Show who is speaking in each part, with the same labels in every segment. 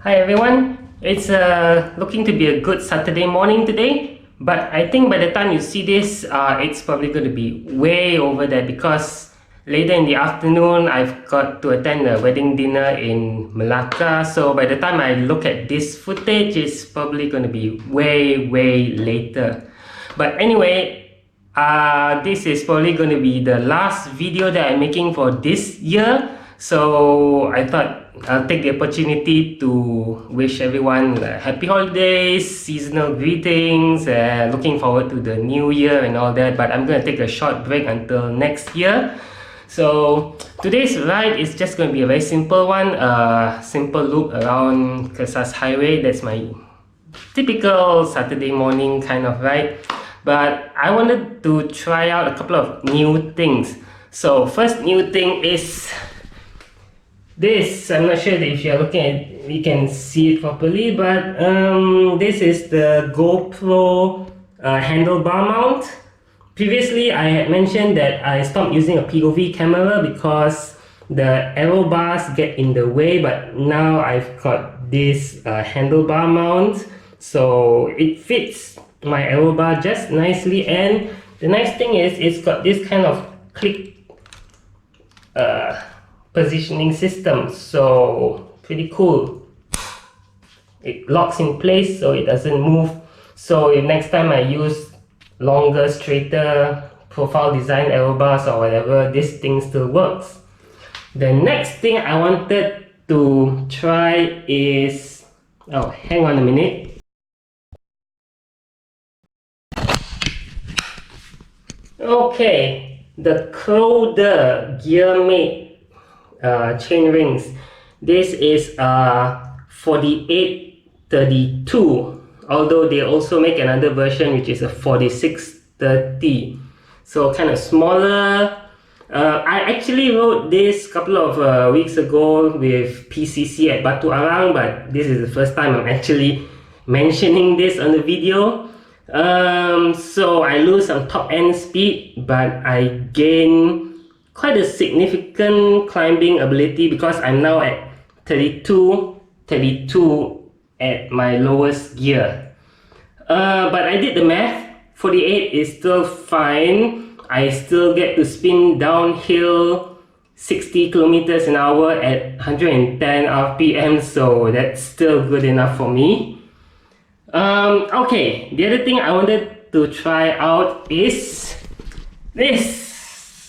Speaker 1: Hi everyone, it's looking to be a good Saturday morning today, but I think by the time you see this, it's probably going to be way over there because later in the afternoon I've got to attend a wedding dinner in Malacca, so by the time I look at this footage, it's probably going to be way later. But anyway, this is probably going to be the last video that I'm making for this year, so I thought I'll take the opportunity to wish everyone happy holidays, seasonal greetings, looking forward to the new year and all that. But I'm going to take a short break until next year. So today's ride is just going to be a very simple one, a simple loop around Kesas Highway. That's my typical Saturday morning kind of ride. But I wanted to try out a couple of new things. So first new thing is this. I'm not sure if you're looking at you can see it properly, but this is the GoPro handlebar mount. Previously I had mentioned that I stopped using a POV camera because the arrow bars get in the way, but now I've got this handlebar mount, so it fits my arrow bar just nicely. And the nice thing is it's got this kind of click positioning system, so pretty cool. It locks in place so it doesn't move, so if next time I use longer, straighter profile design arrow bars or whatever, this thing still works. The next thing I wanted to try is, oh, hang on a minute. Okay, the Crowder GearMate chain rings. This is 4832, although they also make another version which is a 4630, so kind of smaller. I actually rode this a couple of weeks ago with PCC at Batu Arang, but this is the first time I'm actually mentioning this on the video. So I lose some top end speed, but I gain quite a significant climbing ability because I'm now at 32 at my lowest gear. But I did the math. 48 is still fine. I still get to spin downhill 60 kilometers an hour at 110 RPM, so that's still good enough for me. Okay, the other thing I wanted to try out is this.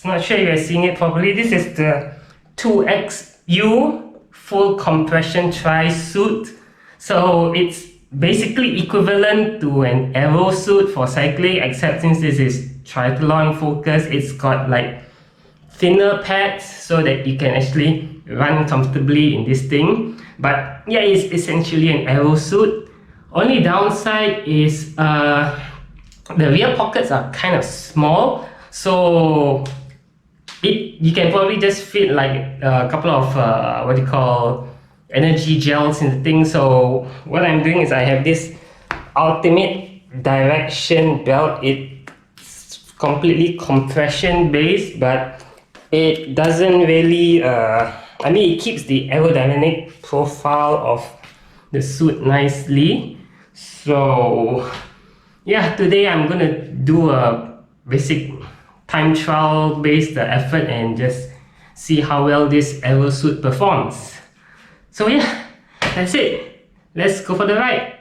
Speaker 1: Not sure if you're seeing it properly. This is the 2XU full compression trisuit. So it's basically equivalent to an aero suit for cycling, except since this is triathlon focused, it's got like thinner pads so that you can actually run comfortably in this thing. But yeah, it's essentially an aero suit. Only downside is the rear pockets are kind of small, so you can probably just fit like a couple of what do you call, energy gels in the thing. So what I'm doing is I have this ultimate direction belt. It's completely compression based, but it doesn't really I mean, it keeps the aerodynamic profile of the suit nicely. So yeah, today I'm gonna do a basic time trial based effort and just see how well this aero suit performs. So yeah, that's it. Let's go for the ride.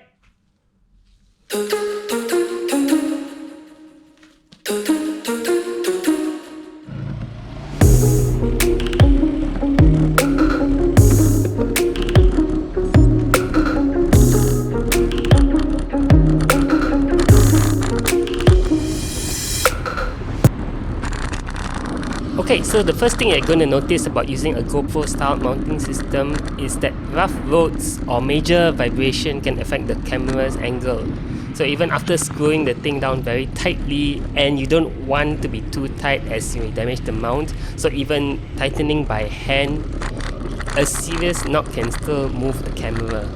Speaker 1: Okay, so the first thing you're going to notice about using a GoPro style mounting system is that rough roads or major vibration can affect the camera's angle. So even after screwing the thing down very tightly, and you don't want to be too tight as you may damage the mount, so even tightening by hand, a serious knock can still move the camera.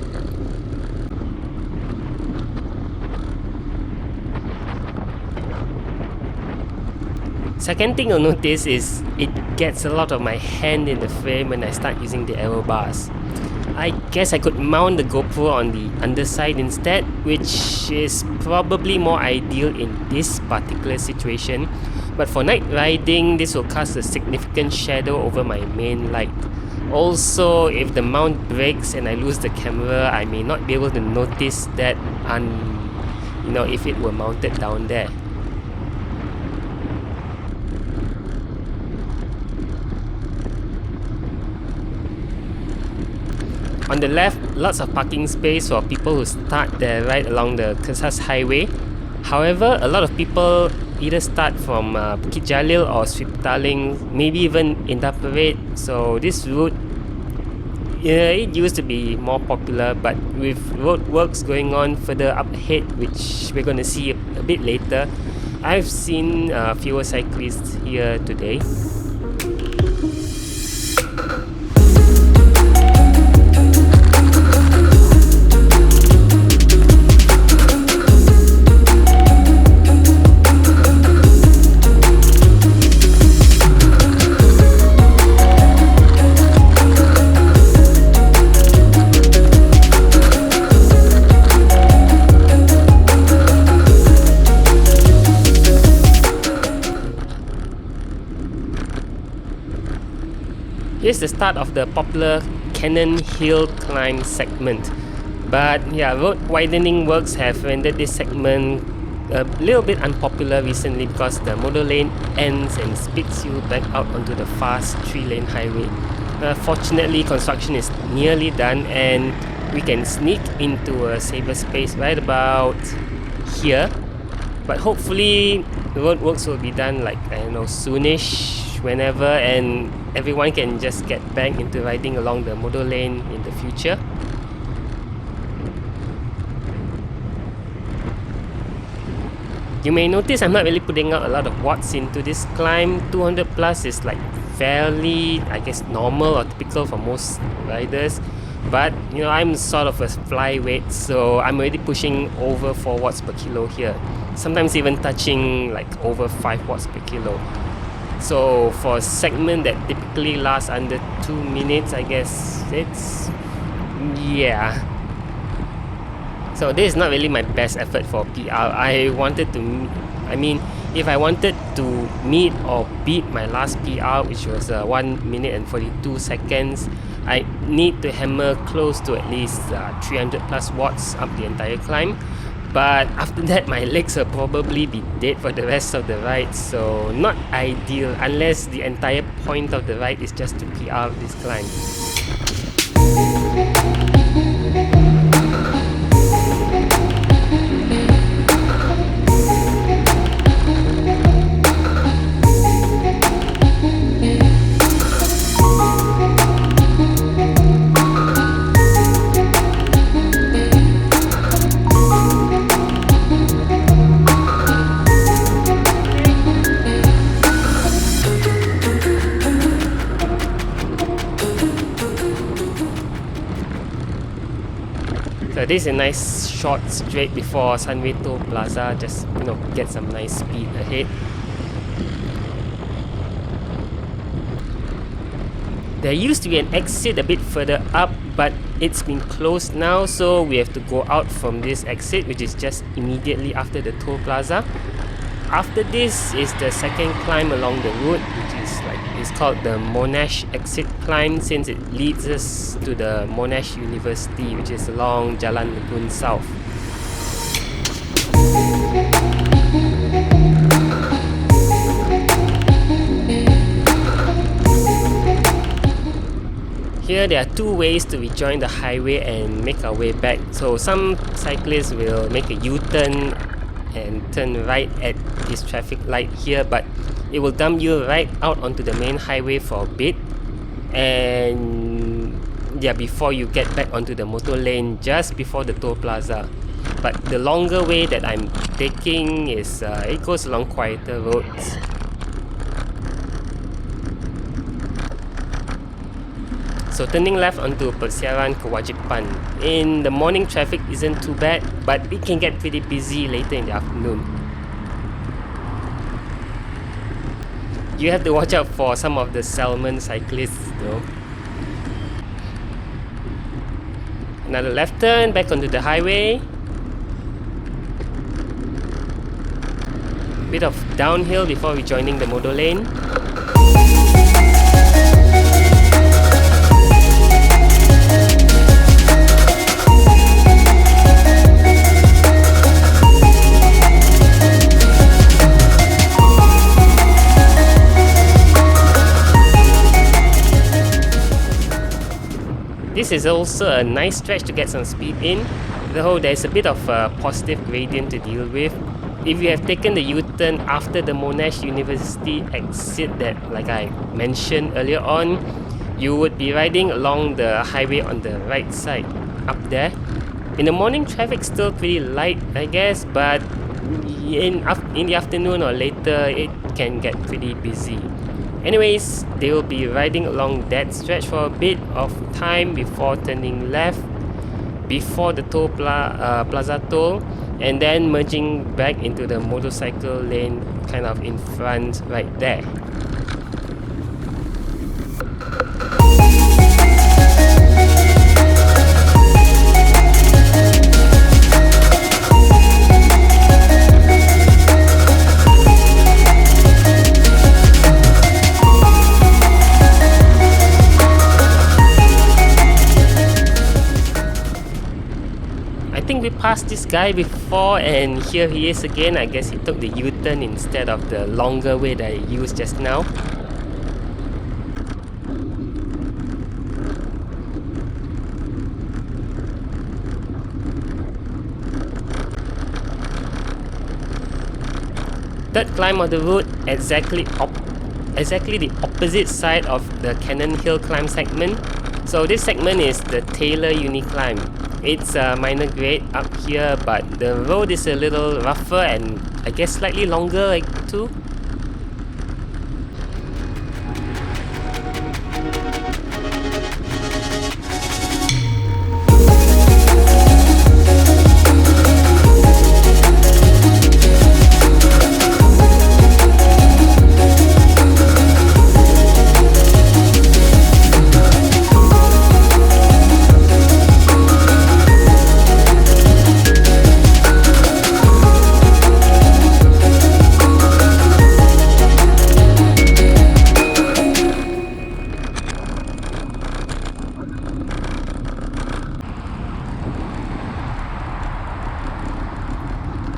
Speaker 1: Second thing you'll notice is it gets a lot of my hand in the frame when I start using the aero bars. I guess I could mount the GoPro on the underside instead, which is probably more ideal in this particular situation. But for night riding, this will cast a significant shadow over my main light. Also, if the mount breaks and I lose the camera, I may not be able to notice that if it were mounted down there. On the left, lots of parking space for people who start their ride along the Kesas Highway. However, a lot of people either start from Bukit Jalil or Sri Petaling, maybe even Indah Parade. So this route, it used to be more popular, but with road works going on further up ahead, which we're going to see a bit later, I've seen fewer cyclists here today. Here's the start of the popular Cannon Hill climb segment. But yeah, road widening works have rendered this segment a little bit unpopular recently because the motor lane ends and spits you back out onto the fast 3-lane highway. Fortunately, construction is nearly done and we can sneak into a safer space right about here. But hopefully the road works will be done soonish, whenever, and everyone can just get back into riding along the motor lane in the future. You may notice I'm not really putting out a lot of watts into this climb. 200 plus is fairly, I guess, normal or typical for most riders. But I'm sort of a flyweight, so I'm already pushing over 4 watts per kilo here. Sometimes even touching over 5 watts per kilo. So for a segment that typically lasts under 2 minutes, I guess yeah. So this is not really my best effort for PR. If I wanted to meet or beat my last PR, which was 1 minute and 42 seconds, I need to hammer close to at least 300 plus watts up the entire climb. But after that, my legs will probably be dead for the rest of the ride, so not ideal unless the entire point of the ride is just to PR this climb. So this is a nice short straight before Sunway Toll Plaza, just get some nice speed ahead. There used to be an exit a bit further up, but it's been closed now, so we have to go out from this exit, which is just immediately after the toll plaza. After this is the second climb along the route, which is it's called the Monash exit climb, since it leads us to the Monash University, which is along Jalan Legun South. Here there are 2 ways to rejoin the highway and make our way back. So some cyclists will make a U-turn and turn right at this traffic light here, but it will dump you right out onto the main highway for a bit, and before you get back onto the motor lane just before the toll plaza. But the longer way that I'm taking is it goes along quieter roads. So turning left onto Persiaran Kewajipan. In the morning, traffic isn't too bad, but it can get pretty busy later in the afternoon. You have to watch out for some of the salmon cyclists though. Another left turn back onto the highway. Bit of downhill before rejoining the motor lane. This is also a nice stretch to get some speed in, though there's a bit of a positive gradient to deal with. If you have taken the U-turn after the Monash University exit that, like I mentioned earlier on, you would be riding along the highway on the right side, up there. In the morning, traffic's still pretty light, I guess, but in the afternoon or later, it can get pretty busy. Anyways, they will be riding along that stretch for a bit of time before turning left before the plaza toll, and then merging back into the motorcycle lane kind of in front right there. I think we passed this guy before, and here he is again. I guess he took the U-turn instead of the longer way that I used just now. Third climb of the route, exactly the opposite side of the Cannon Hill climb segment. So this segment is the Taylor Uni climb. It's a minor grade up here, but the road is a little rougher and I guess slightly longer too.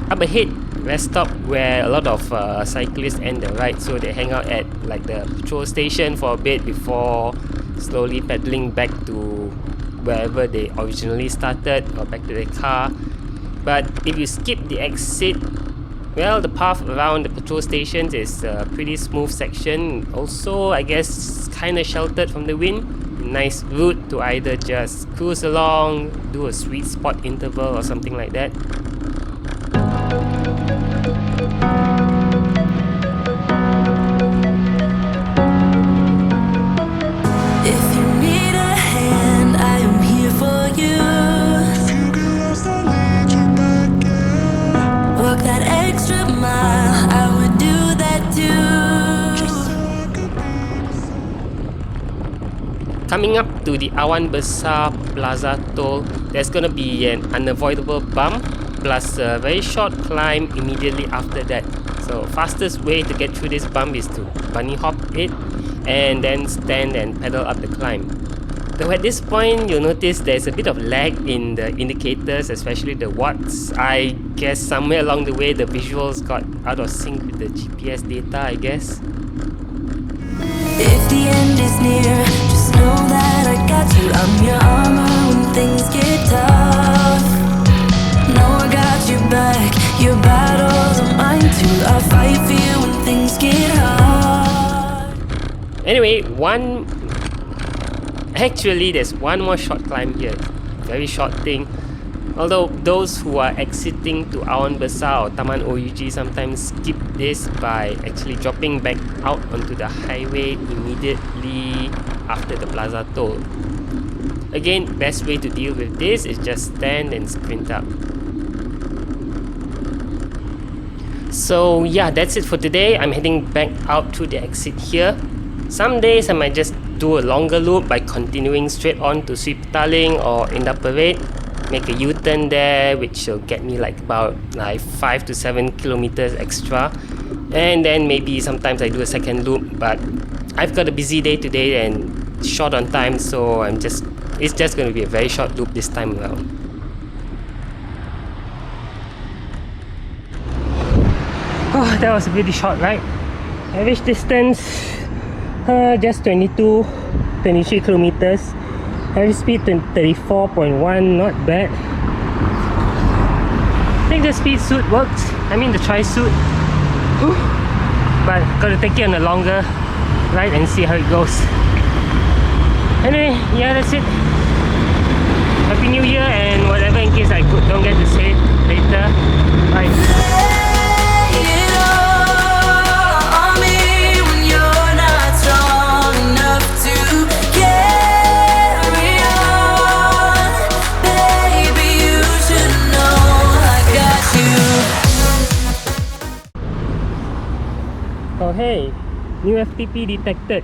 Speaker 1: Up ahead, rest stop where a lot of cyclists end their ride, so they hang out at like the petrol station for a bit before slowly pedaling back to wherever they originally started or back to their car. But if you skip the exit, well, the path around the petrol stations is a pretty smooth section. Also, I guess kind of sheltered from the wind. Nice route to either just cruise along, do a sweet spot interval or something like that. Coming up to the Awan Besar Plaza Toll, there's gonna be an unavoidable bump plus a very short climb immediately after that. So fastest way to get through this bump is to bunny hop it and then stand and pedal up the climb. Though at this point you'll notice there's a bit of lag in the indicators, especially the watts. I guess somewhere along the way the visuals got out of sync with the GPS data, I guess.
Speaker 2: If the end is near, just know that I got you. I'm your armor when things get tough. Know I got your back, your battles are mine too. I'll fight for you when things get hard.
Speaker 1: Anyway, there's one more short climb here. Very short thing. Although those who are exiting to Awan Besar or Taman OUG sometimes skip this by actually dropping back out onto the highway immediately after the Plaza Toll. Again, best way to deal with this is just stand and sprint up. So yeah, that's it for today. I'm heading back out through the exit here. Some days I might just do a longer loop by continuing straight on to Sweet Petaling or Indah Parade, make a U-turn there, which will get me like about 5 to 7 kilometers extra, and then maybe sometimes I do a second loop. But I've got a busy day today and short on time, so it's just going to be a very short loop this time around. Oh, that was a really short ride. Average distance just 23 kilometers. Average speed 34.1, not bad. I think the speed suit works. I mean the trisuit. But gotta take it on a longer ride and see how it goes. Anyway, yeah, that's it. Happy New Year and whatever, in case I don't get to say it later. Bye. Oh hey, new FTP detected.